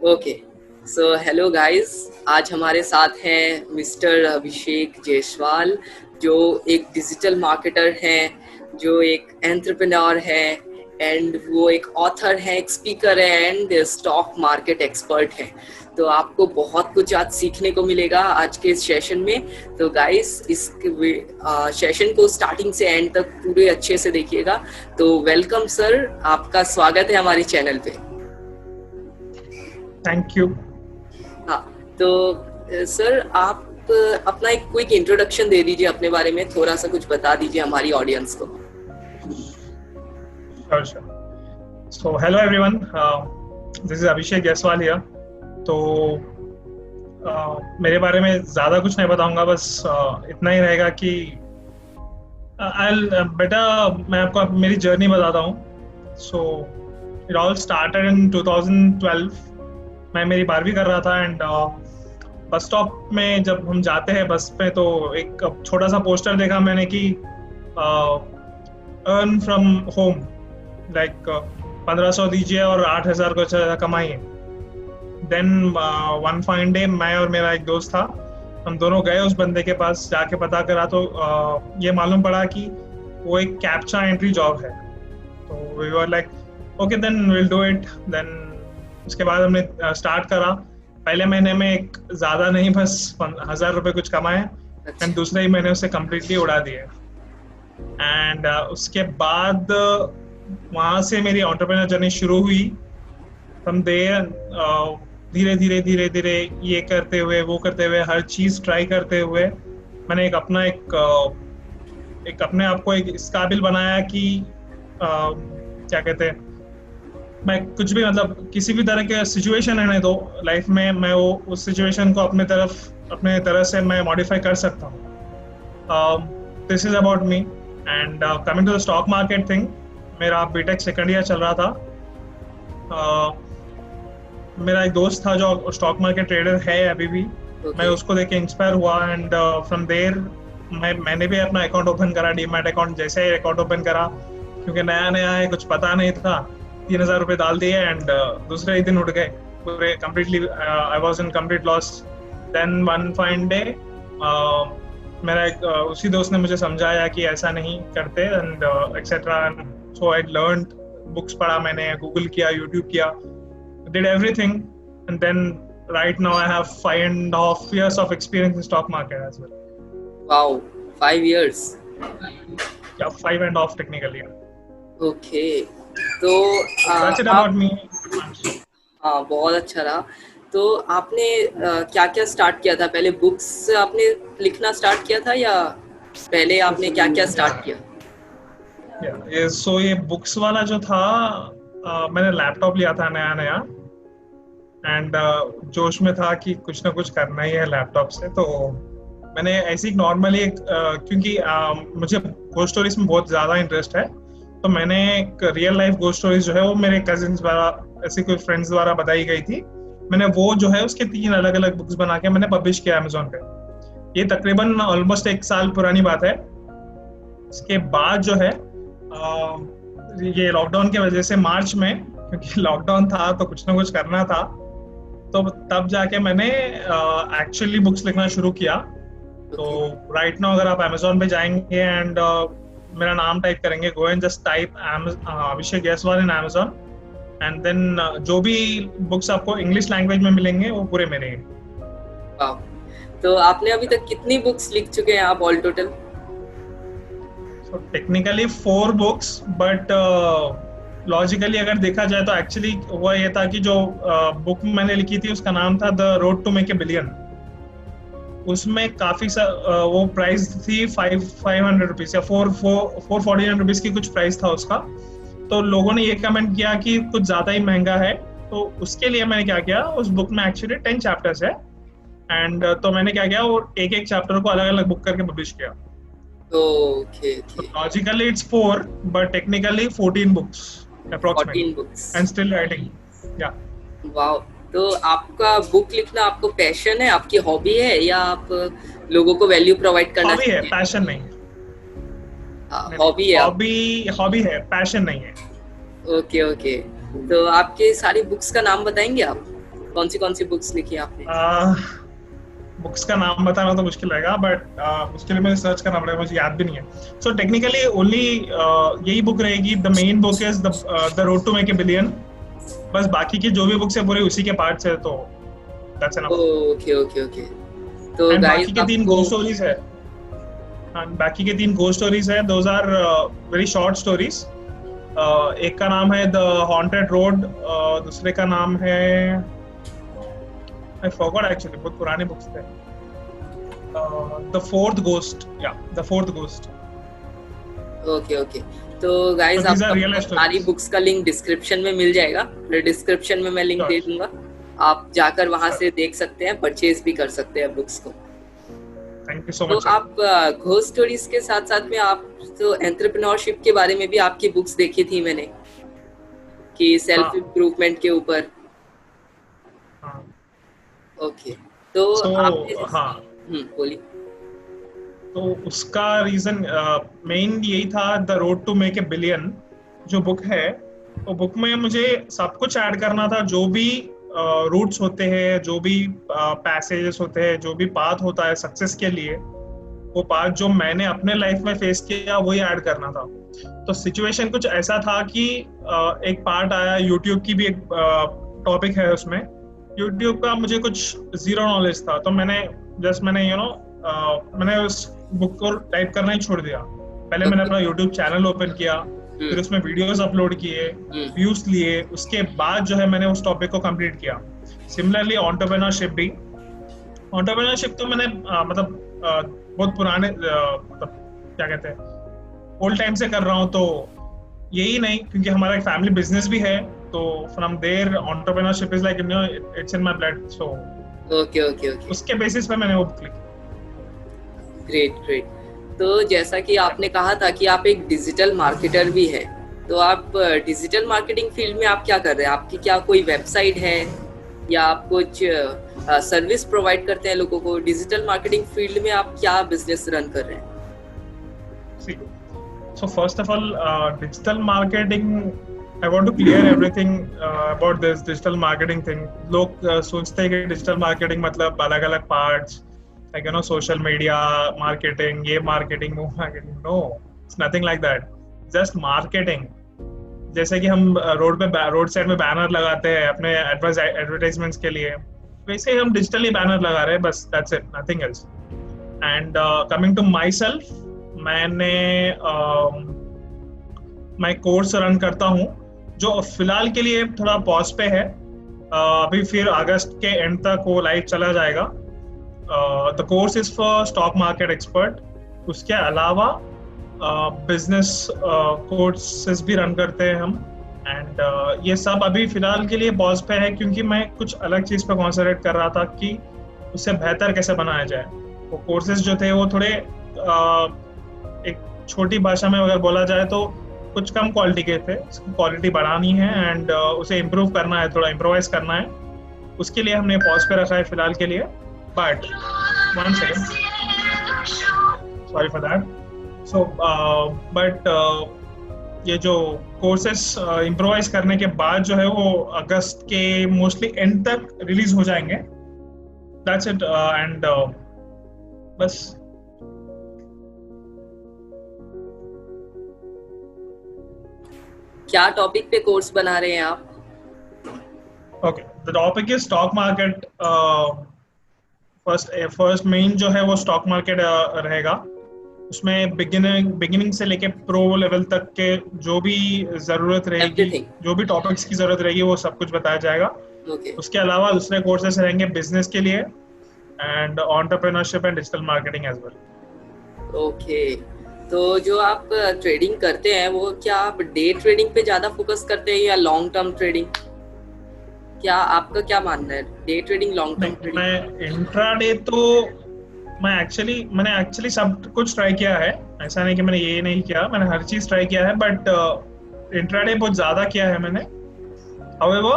Okay, so hello guys. आज हमारे साथ हैं मिस्टर अभिषेक जायसवाल, जो एक डिजिटल मार्केटर हैं, जो एक एंटरप्रेन्योर है, एंड वो एक ऑथर है, एक स्पीकर है, एंड स्टॉक मार्केट एक्सपर्ट है। तो आपको बहुत कुछ आज सीखने को मिलेगा आज के इस सेशन में। तो गाइस, इस सेशन को स्टार्टिंग से एंड तक पूरे अच्छे से देखिएगा। तो वेलकम सर, आपका स्वागत है हमारे चैनल पे। Thank you. हाँ, तो सर आप अपना एक क्विक इंट्रोडक्शन दे दीजिए अपने बारे में, थोड़ा सा कुछ बता दीजिए हमारी ऑडियंस को। Sure. So hello everyone. This is Abhishek Jaiswal here. तो मेरे बारे में ज़्यादा कुछ नहीं बताऊंगा, बस इतना ही रहेगा कि बेटा मैं आपको मेरी जर्नी बताता हूँ। So it all started in 2012। मैं मेरी 12वीं कर रहा था एंड बस स्टॉप में जब हम जाते हैं बस पे तो एक छोटा सा पोस्टर देखा मैंने कि अर्न फ्रॉम होम, लाइक 1500 दीजिए और 8000 को कमाइए। देन वन फाइन डे मैं और मेरा एक दोस्त था, हम दोनों गए उस बंदे के पास, जाके पता करा तो ये मालूम पड़ा कि वो एक कैप्चा एंट्री जॉब है। तो we were like okay then will do it. Then उसके बाद हमने स्टार्ट करा। पहले महीने में एक ज़्यादा नहीं, बस 1000 रुपये कुछ कमाए एंड दूसरे ही महीने उसे कम्प्लीटली उड़ा दिए। एंड उसके बाद वहाँ से मेरी एंटरप्रेन्योर जर्नी शुरू हुई। हम धीरे धीरे ये करते हुए वो करते हुए हर चीज़ ट्राई करते हुए मैंने एक अपने आप को एक इस काबिल बनाया कि क्या कहते हैं, मैं कुछ भी मतलब किसी भी तरह के सिचुएशन रहने दो लाइफ में, मैं वो उस सिचुएशन को अपने तरह से मैं मॉडिफाई कर सकता हूँ। This is about me and coming to the stock market thing. मेरा बीटेक सेकंड ईयर चल रहा था। मेरा एक दोस्त था जो स्टॉक मार्केट ट्रेडर है अभी भी। मैं उसको देख के इंस्पायर हुआ एंड फ्रॉम देयर मैंने भी अपना अकाउंट ओपन करा, डीमैट अकाउंट। जैसे ही अकाउंट ओपन करा, क्योंकि नया है, कुछ पता नहीं था, 3000 रुपये डाल दिए एंड दूसरे ही दिन उठ गए पूरे completely. I was in complete loss. Then one fine day मेरा उसी दोस्त ने मुझे समझाया कि ऐसा नहीं करते and etcetera. So I learned, books पढ़ा मैंने, गूगल किया, यूट्यूब किया, did everything, and then right now I have 5.5 years of experience in stock market as well. Wow, 5 years. Yeah, 5.5 technically. Okay, तो that's it about me. हाँ, बहुत अच्छा रहा। तो आपने क्या क्या स्टार्ट किया था? पहले बुक्स आपने लिखना स्टार्ट किया था या पहले आपने क्या क्या स्टार्ट किया? ये बुक्स वाला जो था, मैंने लैपटॉप लिया था नया एंड जोश में था कि कुछ ना कुछ करना ही है लैपटॉप से। तो मैंने ऐसे ही नॉर्मली क्योंकि मुझे घोस्ट स्टोरीज में बहुत ज़्यादा इंटरेस्ट है, तो मैंने एक रियल लाइफ घोस्ट स्टोरीज जो है वो मेरे कजिन्स द्वारा, ऐसे कोई फ्रेंड्स द्वारा बताई गई थी। मैंने वो जो है उसके 3 अलग अलग बुक्स बना के मैंने पब्लिश किया अमेजोन पे। ये तकरीबन ऑलमोस्ट 1 साल पुरानी बात है। इसके बाद जो है ये लॉकडाउन की वजह से मार्च में, क्योंकि लॉकडाउन था तो कुछ ना कुछ करना था, तो तब जाके मैंने एक्चुअली बुक्स लिखना शुरू किया। तो राइट नाउ अगर आप अमेजोन पे जाएंगे एंड मेरा नाम टाइप करेंगे, go and just type Abhishek Jaiswal in Amazon, and then जो भी बुक्स आपको इंग्लिश लैंग्वेज में मिलेंगे वो पूरे मेरे हैं। तो आपने अभी तक कितनी बुक्स लिख चुके हैं आप all total? Technically 4 books, but logically अगर देखा जाए तो एक्चुअली हुआ ये था कि जो बुक मैंने लिखी थी उसका नाम था the road to make a billion. उसमें काफी वो प्राइस थी 500 रुपीज या 449 रुपीज की कुछ प्राइस था उसका। तो लोगों ने ये कमेंट किया कि कुछ ज्यादा ही महंगा है, तो उसके लिए मैंने क्या किया, उस बुक में एक्चुअली 10 चैप्टर्स है एंड तो मैंने क्या किया, वो एक चैप्टर को अलग अलग बुक करके पब्लिश किया। Okay. Logically it's 4, but technically 14 books approximately. 14 books. And still writing. Yeah. Wow. तो आपका बुक लिखना आपको पैशन है, आपकी हॉबी है, या आप लोगों को वैल्यू प्रोवाइड करना चाहते हैं? हॉबी है, पैशन नहीं। हॉबी है, पैशन नहीं है। ओके। तो आपके सारी बुक्स का नाम बताएंगे आप? कौन सी बुक्स लिखी आपने? बुक्स का नाम बताना तो मुश्किल रहेगा, बट उसके लिए मुझे सर्च करना पड़ेगा, मुझे याद भी नहीं है। सो टेक्निकली ओनली यही बुक रहेगी। The main book is the road to make a billion. बस बाकी की जो भी बुक्स है पूरे उसी के पार्ट्स है, तो that's enough. Okay okay okay. तो एंड गाइस बाकी के 3 आपको गो स्टोरीज है। बाकी के 3 गो स्टोरीज है, those are very short stories. एक का नाम है द हॉन्टेड रोड, दूसरे का नाम है आई फॉरगॉट एक्चुअली, बहुत पुराने बुक्स थे। द फोर्थ गोस्ट, या the fourth ghost. Okay okay. तो गाइस आपको सारी बुक्स का लिंक डिस्क्रिप्शन में मिल जाएगा, डिस्क्रिप्शन में मैं लिंक दे दूंगा, आप जाकर वहां से देख सकते हैं, परचेज भी कर सकते हैं बुक्स को। थैंक यू सो तो मच। आप घोस्ट स्टोरीज के साथ साथ में आप तो एंटरप्रेन्योरशिप के बारे में भी आपकी बुक्स देखी थी मैंने, कि सेल्फ इम्प्रूवमेंट के ऊपर। ओके। तो आपने हाँ बोलिए। तो उसका रीजन मेन यही था, the road to make a billion जो बुक है, तो बुक में मुझे सब कुछ ऐड करना था, जो भी रूट्स होते हैं, जो भी पैसेजेस होते हैं, जो भी पाथ होता है सक्सेस के लिए, वो पाथ जो मैंने अपने लाइफ में फेस किया वही ऐड करना था। तो सिचुएशन कुछ ऐसा था कि एक पार्ट आया, यूट्यूब की भी एक टॉपिक है उसमें। यूट्यूब का मुझे कुछ जीरो नॉलेज था, तो मैंने मैंने उस बुक को टाइप करना ही छोड़ दिया। पहले मैंने अपना यूट्यूब चैनल ओपन किया, फिर उसमें वीडियोस अपलोड किए, व्यूज लिए, उसके बाद जो है मैंने उस टॉपिक को कंप्लीट किया। सिमिलरली एंटरप्रेन्योरशिप भी, एंटरप्रेन्योरशिप तो मैंने बहुत पुराने मतलब क्या कहते हैं ओल्ड टाइम से कर रहा हूँ, तो यही नहीं, क्योंकि हमारा एक फैमिली बिजनेस भी है, तो from there entrepreneurship is like it's in my blood. So okay okay okay, उसके बेसिस पे मैंने वो बुक लिखी। Great great. तो जैसा कि आपने कहा था कि आप एक डिजिटल मार्केटर भी है, तो आप डिजिटल मार्केटिंग फील्ड में आप क्या कर रहे हैं? आपकी क्या कोई वेबसाइट है या आप कुछ सर्विस प्रोवाइड करते हैं लोगों को? डिजिटल मार्केटिंग फील्ड में आप क्या बिजनेस रन कर रहे हैं? So first of all, digital marketing, I want to clear everything about this digital marketing thing. लोग सोचते हैं कि डिजिटल मार्केटिंग मतलब अलग अलग parts, like social media marketing, ये marketing, वो marketing. No, it's nothing like that. Just marketing. जैसे कि हम रोड साइड में बैनर लगाते हैं अपने एडवर्टाइजमेंट्स के लिए, वैसे ही हम डिजिटली बैनर लगा रहे हैं, बस that's it, nothing else. And coming to myself, मैं कोर्स रन करता हूँ जो फिलहाल के लिए थोड़ा पॉज पे है, अभी फिर अगस्त के एंड तक वो लाइव चला जाएगा। The course is for stock market expert. उसके अलावा बिजनेस कोर्सेज भी रन करते हैं हम, एंड ये सब अभी फिलहाल के लिए पॉज पे है, क्योंकि मैं कुछ अलग चीज़ पे कॉन्सेंट्रेट कर रहा था कि उससे बेहतर कैसे बनाया जाए। वो कोर्सेज जो थे वो थोड़े एक छोटी भाषा में अगर बोला जाए तो कुछ कम क्वालिटी के थे, क्वालिटी बढ़ानी है एंड उसे इम्प्रूव करना है, थोड़ा इम्प्रोवाइज करना है। उसके लिए हमने पॉज पे रखा है फिलहाल के लिए, but 1 second, sorry for that. So but ये जो कोर्सेस इम्प्रोवाइज करने के बाद जो है वो अगस्त के मोस्टली एंड तक रिलीज हो जाएंगे। That's it. एंड बस क्या टॉपिक पे कोर्स बना रहे हैं आप? Okay, the topic is stock market. First main जो है वो स्टॉक मार्केट रहेगा। उसमें बिगिनिंग से लेके प्रो लेवल तक के जो भी जरूरत रहेगी, जो भी टॉपिक्स की जरूरत रहेगी, वो सब कुछ बताया जाएगा। उसके अलावा दूसरे कोर्सेस रहेंगे बिजनेस के लिए and entrepreneurship and digital marketing as well. Okay, तो जो आप ट्रेडिंग करते हैं वो क्या आप डे ट्रेडिंग पे ज्यादा फोकस करते हैं या लॉन्ग टर्म ट्रेडिंग? क्या आपका क्या मानना है, day trading, long term trading? मैं इंट्राडे तो मैंने एक्चुअली सब कुछ ट्राई किया है, ऐसा नहीं कि मैंने ये नहीं किया, मैंने हर चीज ट्राई किया है, बट इंट्राडे बहुत ज्यादा किया है मैंने। However,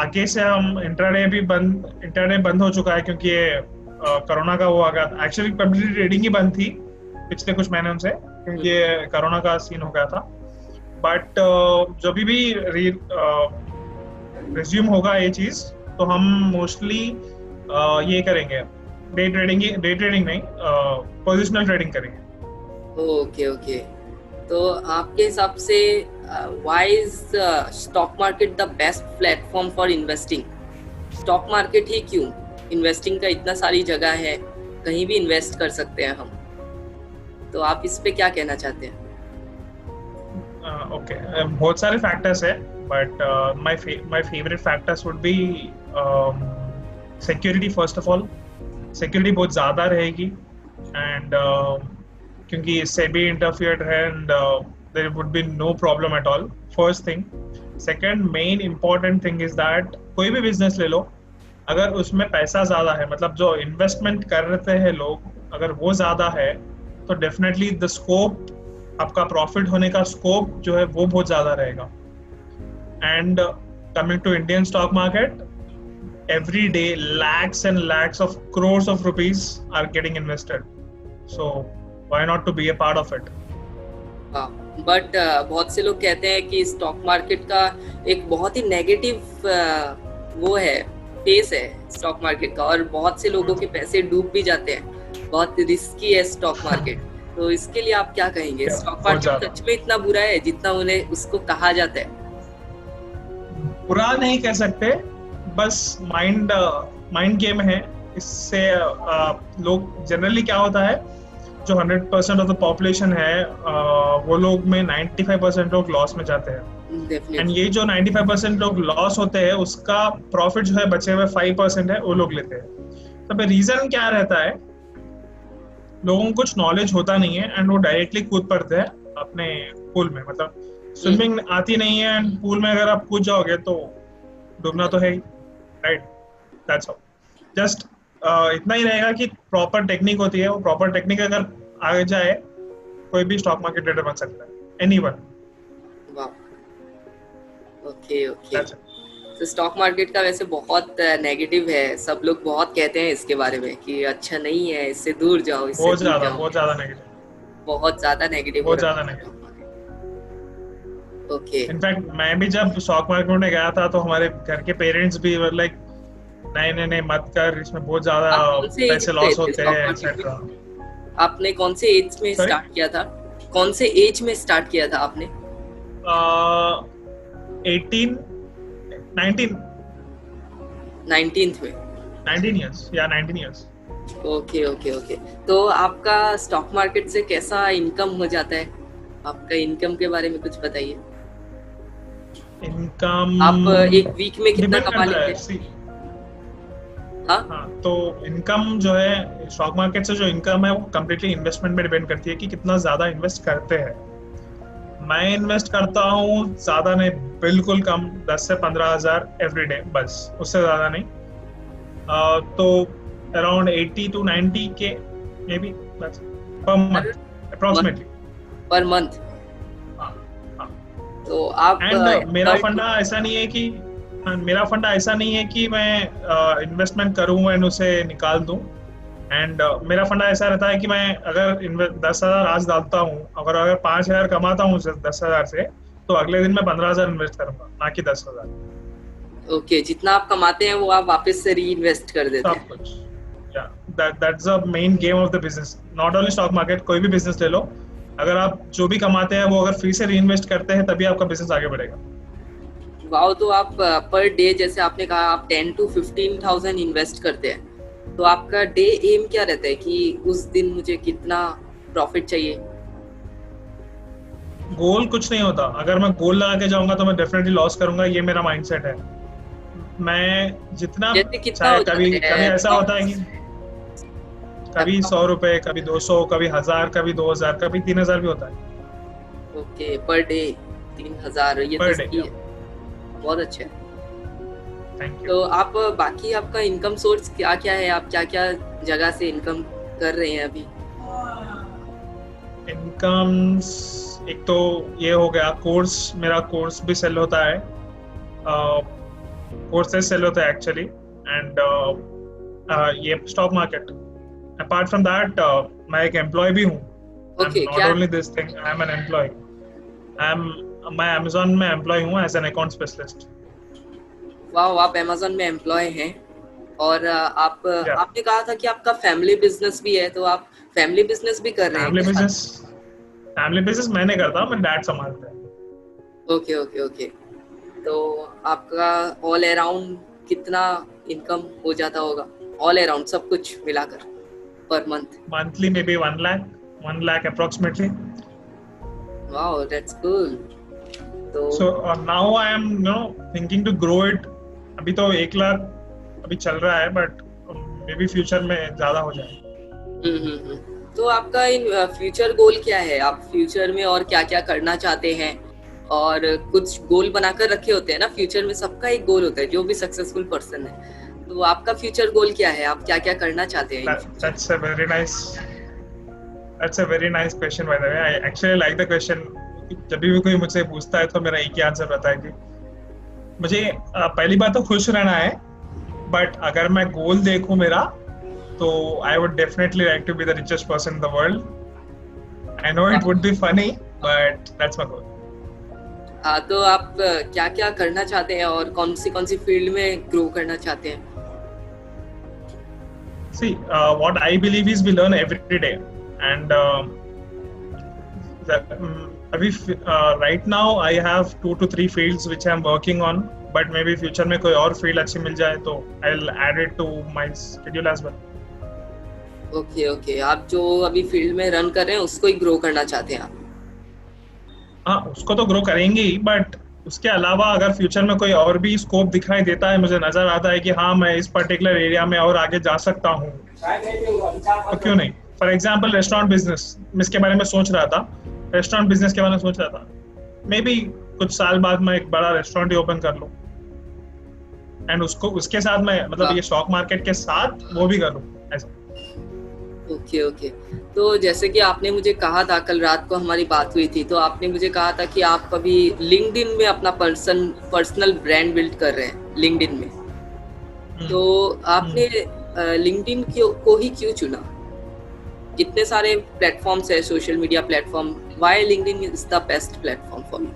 आगे से हम इंट्राडे बंद हो चुका है, क्योंकि ये कोरोना का वो आ गया। एक्चुअली पब्लिक ट्रेडिंग ही बंद थी पिछले कुछ महीनों से, क्योंकि ये कोरोना का सीन हो गया था। बट जब भी रिज्यूम होगा ये चीज, तो हम मोस्टली ये करेंगे, डे ट्रेडिंग नहीं, पोजिशनल ट्रेडिंग करेंगे। Okay okay. तो आपके हिसाब से why is stock market the best platform for investing? Stock market ही क्यों? इन्वेस्टिंग का इतना सारी जगह है, कहीं भी इन्वेस्ट कर सकते हैं हम, तो आप इस पे क्या कहना चाहते हैं? ओके, बहुत सारे फैक्टर्स है, but my favourite factors would be security. First of all, security बहुत ज़्यादा रहेगी, एंड क्योंकि सेबी इंटरफियर्ड है, and there would be no problem at all, first thing. Second main important thing is that कोई भी बिजनेस ले लो, अगर उसमें पैसा ज़्यादा है, मतलब जो इन्वेस्टमेंट कर रहे हैं लोग, अगर वो ज़्यादा है तो डेफिनेटली द स्कोप, आपका प्रॉफिट होने का स्कोप जो है वो बहुत ज़्यादा रहेगा। And coming to Indian stock market, every day lakhs and lakhs of crores of rupees are getting invested, so why not to be a part of it? But बहुत से लोग कहते हैं कि स्टॉक मार्केट का एक बहुत ही नेगेटिव वो है, फेस है स्टॉक मार्केट का, और बहुत से लोगों के पैसे डूब भी जाते हैं, बहुत रिस्की है स्टॉक मार्केट। तो इसके लिए आप क्या कहेंगे? स्टॉक मार्केट सच में इतना बुरा है जितना उन्हें उसको कहा जाता है? बुरा नहीं कह सकते, बस माइंड गेम है। इससे लोग जनरली क्या होता है, जो 100% ऑफ द पॉपुलेशन है, वो लोग में 95% लोग लॉस में जाते हैं, एंड ये जो 95% लोग लॉस होते हैं उसका प्रॉफिट जो है बचे हुए 5% है वो लोग लेते हैं। तो रीजन क्या रहता है, लोगों को कुछ नॉलेज होता नहीं है एंड वो डायरेक्टली कूद पड़ते हैं अपने पूल में। मतलब स्विमिंग आती नहीं है एंड पूल में अगर आप कूद जाओगे तो डूबना तो है ही, राइट? That's all. जस्ट इतना ही रहेगा कि प्रॉपर टेक्निक होती है, वो प्रॉपर टेक्निक अगर आगे जाए, कोई भी स्टॉक मार्केट ट्रेडर बन सकता है, एनीवन। Okay okay. तो स्टॉक मार्केट का वैसे बहुत नेगेटिव है, सब लोग बहुत कहते हैं इसके बारे में कि अच्छा नहीं है, इससे दूर जाओ, इससे बहुत दूर ज्यादा जाओ। बहुत ज्यादा नेगेटिव, बहुत ज्यादा नेगेटिव, बहुत ज्यादा नेगेटिव। ओके। इनफैक्ट मैं भी जब स्टॉक मार्केट में गया था तो हमारे घर के पेरेंट्स भी लाइक नहीं मत कर, इसमें बहुत ज्यादा पैसे लॉस होते हैं एक्सेट्रा। आपने कौन से एज में स्टार्ट किया था? कौन से एज में स्टार्ट किया था आपने? 18 19 19th में? 19 years, या 19 years। Okay okay okay. तो आपका स्टॉक मार्केट से कैसा इनकम हो जाता है? आपका इनकम के बारे में कुछ बताइए। इनकम आप एक वीक में कितना कमा लेते हैं? हाँ, तो इनकम जो है स्टॉक मार्केट से जो इनकम है वो कम्प्लीटली इन्वेस्टमेंट पे डिपेंड करती है कि कितना ज्यादा इन्वेस्ट करते हैं। मैं इन्वेस्ट करता हूँ ज्यादा नहीं, बिल्कुल कम, 10 से 15 हज़ार एवरी डे, बस, उससे ज्यादा नहीं। तो अराउंड 80 to 90 के may be per month approximately. Per month? तो आप एंड मेरा फंडा ऐसा नहीं है कि मैं इन्वेस्टमेंट करूं एंड उसे निकाल दूं। एंड मेरा फंडा ऐसा रहता है कि मैं अगर 10,000 आज डालता हूं, अगर 5,000 कमाता हूं 10,000 से, तो अगले दिन मैं 15,000 इन्वेस्ट करूंगा, ना कि 10,000। ओके, जितना आप कमाते हैं वो आप वापस से री इन्वेस्ट कर देते हैं। सब कुछ, that's the main game of the business. Not only stock market, कोई भी बिजनेस ले लो, अगर आप जो भी कमाते हैं वो अगर फिर से री इन्वेस्ट करते हैं तभी आपका बिजनेस आगे बढ़ेगा। वाओ। तो आप पर डे, जैसे आपने कहा, आप 10 to 15,000 इन्वेस्ट करते हैं, तो आपका डे एम क्या रहता है कि उस दिन मुझे कितना प्रॉफिट चाहिए? गोल कुछ नहीं होता, अगर मैं गोल लगा के जाऊंगा तो मैं डेफिनेटली लॉस करूंगा, ये मेरा माइंडसेट है। मैं जितना चाहे, कभी ऐसा होता है कि कभी 100 रुपए, कभी 200, कभी 1000, कभी 2000, कभी 3000 भी होता है। ओके, पर डे 3000, ये तो सही है, बहुत अच्छा है। Thank you. तो आप बाकी आपका इनकम सोर्स क्या क्या है? आप क्या क्या जगह से इनकम कर रहे हैं अभी? इनकम्स, एक तो ये हो गया कोर्स, मेरा कोर्स भी सेल होता है, कोर्सेज सेल होता है एक्चुअली, एंड ये stock market. Apart from that मैं एक एम्प्लॉय भी हूँ। Not only this thing, I am an employ. मैं Amazon में एम्प्लॉय हूँ एज एन अकाउंट स्पेशलिस्ट। वाह, आप अमेज़न में एम्प्लॉय हैं और या आपने कहा था कि आपका फैमिली बिजनेस भी है, तो आप फैमिली बिजनेस भी कर रहे हैं फैमिली क्या साथ? बिजनेस फैमिली बिजनेस मैं नहीं करता, मैं डैड संभालते हैं। Okay, okay, okay. तो आपका ऑल अराउंड कितना इनकम हो जाता होगा? ऑल अराउंड सब कुछ मिलाकर per month? Monthly may be 1 lakh approximately. Wow, that's cool. तो so now I am thinking to grow it. अभी तो 1 लाख अभी चल रहा है, बट मे बी फ्यूचर में ज्यादा हो जाए। तो आपका इन फ्यूचर गोल क्या है? आप फ्यूचर में और क्या-क्या करना चाहते हैं? और कुछ गोल बनाकर रखे होते हैं ना, फ्यूचर में सबका एक गोल होता है, जो भी सक्सेसफुल पर्सन है। तो आपका फ्यूचर गोल क्या है? आप क्या-क्या करना चाहते हैं in future? That's a very nice That's a very nice question by the way. I actually like the question. जब भी कोई मुझसे पूछता है तो मेरा एक ही आंसर रहता है कि मुझे पहली बात तो खुश रहना है, बट अगर मैं गोल देखूं मेरा, तो I would definitely like to be the richest person in the world. I know it would be funny, but that's my goal. हाँ, तो आप क्या-क्या करना चाहते हैं और कौन सी फील्ड में ग्रो करना चाहते हैं? See, what I believe is we learn every day, and अभी right now I have 2 to 3 fields which I'm working on, but maybe future में कोई और फील्ड अच्छी मिल जाए तो I'll add it to my schedule as well. Okay, okay. आप जो अभी फील्ड में रन कर रहे हैं, उसको ही ग्रो करना चाहते हैं आप? हाँ, उसको तो ग्रो करेंगे ही, बट उसके अलावा अगर फ्यूचर में कोई और भी स्कोप दिखाई देता है, मुझे नजर आता है कि हाँ मैं इस पर्टिकुलर एरिया में और आगे जा सकता हूँ, तो क्यों नहीं। फॉर एग्जाम्पल रेस्टोरेंट बिजनेस, मैं इसके बारे में सोच रहा था, रेस्टोरेंट बिजनेस के बारे में सोच रहा था, मे बी कुछ साल बाद मैं एक बड़ा रेस्टोरेंट ही ओपन कर लूँ, एंड उसको उसके साथ मैं मतलब ये स्टॉक मार्केट के साथ वो भी करूँ ऐसा। Okay, okay. तो जैसे कि आपने मुझे कहा था, कल रात को हमारी बात हुई थी, तो आपने मुझे कहा था कि आप अभी लिंक्डइन में अपना पर्सनल ब्रांड बिल्ड कर रहे हैं लिंक्डइन में। तो आपने लिंक्डइन को ही क्यों चुना? इतने सारे प्लेटफॉर्म्स है, social media platform, why LinkedIn is the best platform for me?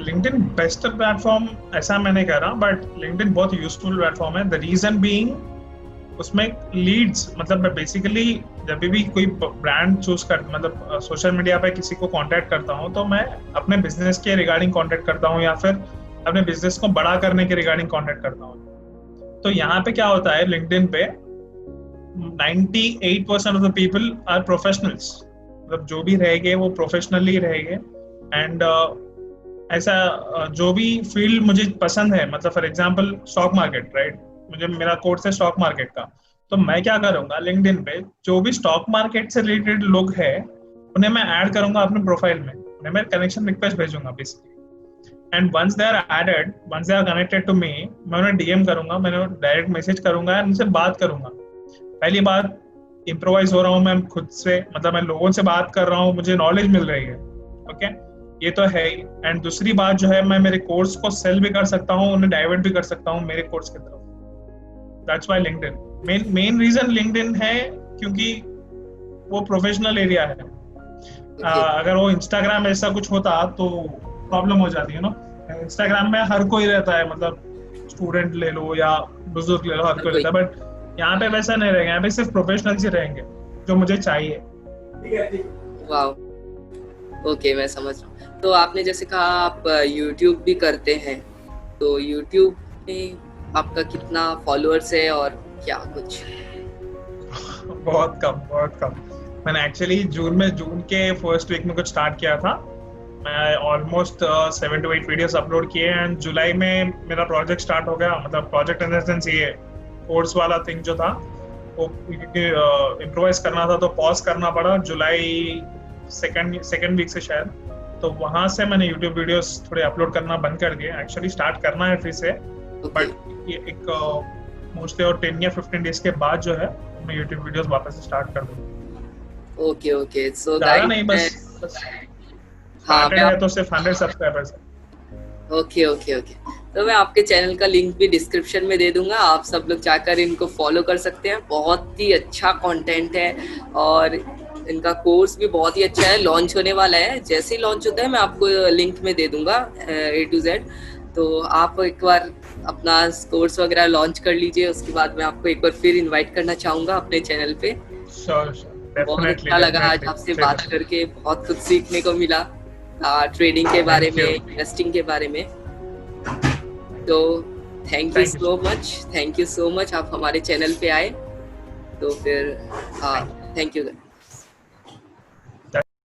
LinkedIn best platform ऐसा मैं नहीं कह रहा, बट लिंक्डइन बहुत यूजफुल प्लेटफॉर्म है। द रीजन बीइंग उसमें लीड्स, मतलब मैं बेसिकली जब भी कोई ब्रांड चूज कर, मतलब सोशल मीडिया पे किसी को कांटेक्ट करता हूँ, तो मैं अपने बिजनेस के रिगार्डिंग कांटेक्ट करता हूँ या फिर अपने बिजनेस को बड़ा करने के रिगार्डिंग कांटेक्ट करता हूँ। तो यहाँ पे क्या होता है, लिंक्डइन पे 98% of the people are professionals, मतलब जो भी रहेंगे वो प्रोफेशनली रहेंगे। एंड ऐसा जो भी फील्ड मुझे पसंद है, मतलब for example stock market, right, मुझे मेरा कोर्स है स्टॉक मार्केट का, तो मैं क्या करूंगा, लिंक्डइन पे जो भी स्टॉक मार्केट से रिलेटेड लोग हैं उन्हें मैं ऐड करूंगा अपने प्रोफाइल में, उन्हें मैं कनेक्शन रिक्वेस्ट भेजूंगा basically. And once they are added, once they are connected to me, मैं उन्हें डीएम करूंगा, मैं उन्हें डायरेक्ट मैसेज करूंगा एंड उनसे बात करूंगा। पहली बात, इम्प्रोवाइज हो रहा हूँ मैं खुद से, मतलब मैं लोगों से बात कर रहा हूँ, मुझे नॉलेज मिल रही है, ओके, ये तो है ही। एंड दूसरी बात जो है, मैं मेरे कोर्स को सेल भी कर सकता हूँ, उन्हें डाइवर्ट भी कर सकता हूँ मेरे कोर्स की तरफ। That's why LinkedIn, main reason LinkedIn है क्योंकि वो प्रोफेशनल एरिया है। अगर वो इंस्टाग्राम ऐसा कुछ होता तो प्रॉब्लम हो जाती है ना। इंस्टाग्राम में हर कोई रहता है, मतलब स्टूडेंट ले लो या बुजुर्ग ले लो, हर कोई रहता है, बट यहाँ पे वैसा नहीं रहेगा, यहाँ पे सिर्फ प्रोफेशनल्स ही रहेंगे जो मुझे चाहिए। वाओ, ओके, मैं समझ रहा हूँ। तो आपने जैसे कहा आप यूट्यूब भी करते हैं, तो यूट्यूब में आपका कितना फॉलोअर्स है और क्या कुछ? बहुत कम। मैंने एक्चुअली जून के फर्स्ट वीक में कुछ स्टार्ट किया था, मैं ऑलमोस्ट 7 to 8 वीडियोस अपलोड किए, एंड जुलाई में मेरा प्रोजेक्ट स्टार्ट हो गया। मतलब प्रोजेक्ट इन द सेंस ये कोर्स वाला थिंग जो था वो इम्प्रोवाइज करना था, तो पॉज करना पड़ा जुलाई सेकेंड वीक से शायद। तो वहां से मैंने यूट्यूब वीडियोस थोड़े अपलोड करना बंद कर दिए। एक्चुअली स्टार्ट करना है फिर से, बट ये एक मोस्टली और 10 या 15 डेज के बाद जो है मैं यूट्यूब वीडियोस वापस से स्टार्ट कर दूंगा। ओके, सो गाइस नहीं, बस हाँ, है तो सिर्फ 100 सब्सक्राइबर्स है। ओके। तो मैं आपके चैनल का लिंक भी डिस्क्रिप्शन में दे दूंगा, आप सब लोग जाकर इनको फॉलो कर सकते हैं। बहुत ही अच्छा कंटेंट है और इनका कोर्स भी बहुत ही अच्छा है, लॉन्च होने वाला है। जैसे ही लॉन्च होता है मैं आपको लिंक में दे दूंगा A to Z। तो आप एक बार अपना कोर्स वगैरह लॉन्च कर लीजिए, उसके बाद मैं आपको एक बार फिर इनवाइट करना चाहूंगा अपने चैनल पे। श्योर बहुत डेफिनेटली अच्छा लगा आज आपसे बात करके, बहुत कुछ सीखने को मिला ट्रेडिंग के बारे में, इन्वेस्टिंग के बारे में। तो थैंक यू सो मच आप हमारे चैनल पे आए। तो फिर थैंक यू।